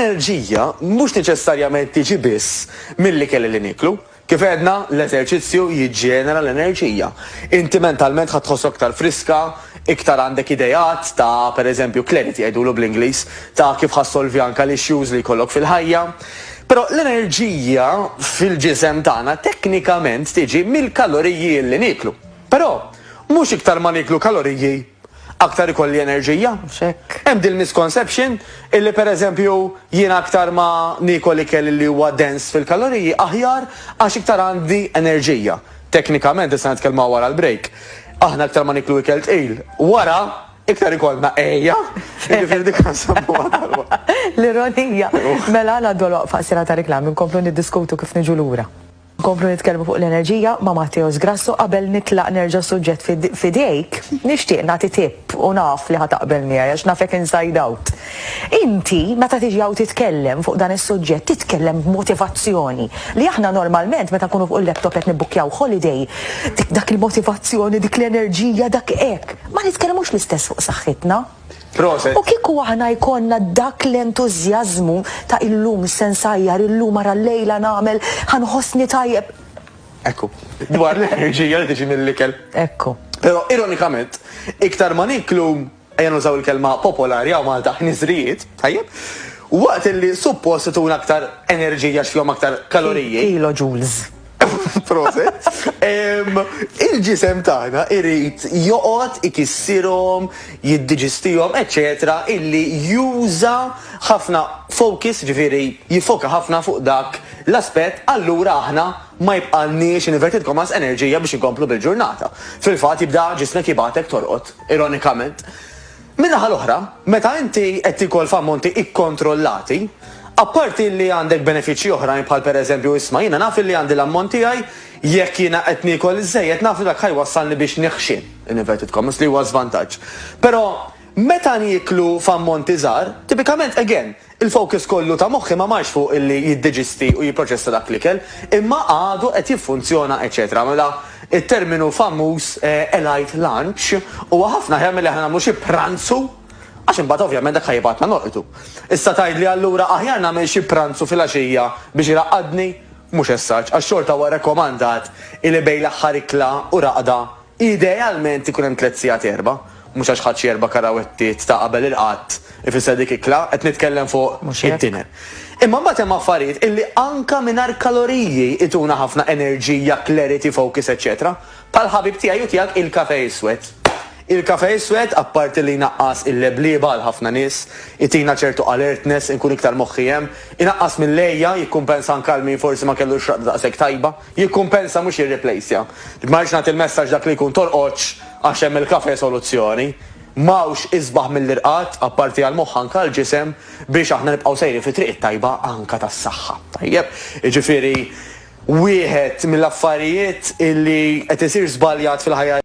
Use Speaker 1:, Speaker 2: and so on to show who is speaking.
Speaker 1: l-enerġija mhux neċessarjament tiġi biss mill-ikel li niklu. Kif għedna, l-eżerċizzju jiġġenera l-enerġija. Inti mentalment ħad tħossok aktar friska, iktar għandek idejat ta' pereżempju clarity jgħidulu bl-Ingliż ta' kif ħassolvi anke l-issues li jkollok fil-ħajja. Però l-enerġija fil-ġisem tagħna teknikament tiġi mill-kaloriji li niklu. Però mhux iktar ma niklu kaloriji aktar ikolli enerġija. Hemm din misconception illi pereżempju jien aktar ma nikol ikel li huwa dens fil-kaloriji aħjar għax iktar għandi enerġija. Teknikament issa nitkellma wara l-break. Aħna aktar ma niklu ikel tqil. Wara iktar ikollna ejja.
Speaker 2: L-ironija. Mela għaddu l-waqfa sira ta' reklam inkomplu niddiskutu kif niġu lura. Komplu nitkellmu fuq l-enerġija ma' Matteos Grasso qabel nitlaq nerġa' suġġett fidejk, nixtieq nagħti tipp u naf li ħataqbel miegħi għax nafek inside out. Inti meta tiġi hawn titkellem fuq dan is-suġġett titkellem b'motivazzjoni li aħna normalment meta nkunu fuq il-laptop qed nibbukkjaw holiday dik il-motivazzjoni, dik l-enerġija, dak hekk. Ma nitkellmux l-istess fuq saħħitna. U kieku aħna jkollna dak l-entużjażmu ta' illum sensajjar, illum ara l-lejla nagħmel ħanħossni tajjeb.
Speaker 1: Ekku, dwar l-enerġija li tiġi mill-ikel.
Speaker 2: Ekku.
Speaker 1: Però ironikament, iktar ma niklu ejja nużaw il-kelma popolari għaw Malta ħniżrijiet, tajjeb, waqt li suppost tuna aktar enerġija x'fihom aktar kaloriji.
Speaker 2: Kilojoules.
Speaker 1: Proset. Il-ġisem tagħna irid joqgħod ikissirhom, jiddiġistihom, eċetera, illi juża ħafna focus, ġifieri jifoka ħafna fuq dak l-aspett, allura aħna ma jibqalniex inverted commas enerġija biex inkomplu bil-ġurnata. Fil-fatt jibda ġismek jibgħatek torqod, ironikament. Min-naħa l-oħra, meta inti qed tikol f'ammonti ikkontrollati, apparti li għandek benefiċċji oħrajn bħal pereżempju isma' jiena naf li għandi l-ammont tiegħi jekk jiena qed nikol iżejjed naf li dak ħajwassalni biex neħxin inverted commas li huwa żvantaġġ. Però meta niklu f'ammonti żgħar, tipikament again, il-focus kollu ta' moħħi ma marx fuq illi jiddiġisti u jipproċessa dak l-ikel, imma għadu qed jiffunzjona eċetera. Mela it-terminu famuż elite lunch huwa ħafna ħjar milli aħna nagħmlu xi pranzu għax imbagħad ovvjament dak ħajbatna noqtu. Issa tgħidli allura aħjar nagħmel xi pranzu fil-għaxija biex iraqqadni mhux essaġġ għax xorta huwa rekomandat illi bejn l-aħħar ikla u raqda idealment ikun hemm 3 sigħat erba', mhux għax ħadd xi erba' karawettiet ta' qabel il-qatt ifisser dik ikla qed nitkellem fuq id-dinner. Imma mbagħad hemm affarijiet illi anke mingħajr kaloriji ituna ħafna enerġija, clarity, focus, eċetera. Bħal ħabib tiegħi u tiegħek il-kafè iswed. Il-kafè iswed, apparti li naqqas il-lebliba għal ħafna nies, itina ċertu alertness, inkun iktar moħħijem, inaqqas mill-lejja, jikkumpensa anke min forsi ma kellu xraq daqshekk tajba, jikkumpensa mhux jirreplacja. Marġ nagħti il-messaġġ dak li jkun torqodx għax hemm il-kafè soluzzjoni. Mawx isbaħ mill-irqat, apparti għal moħħ anke l-ġisem biex aħna nibqgħu sejri fi triq tajba anke tas-saħħa. Tajjeb, jiġifieri wieħed mill-affarijiet illi qed isir żbaljat fil-ħajja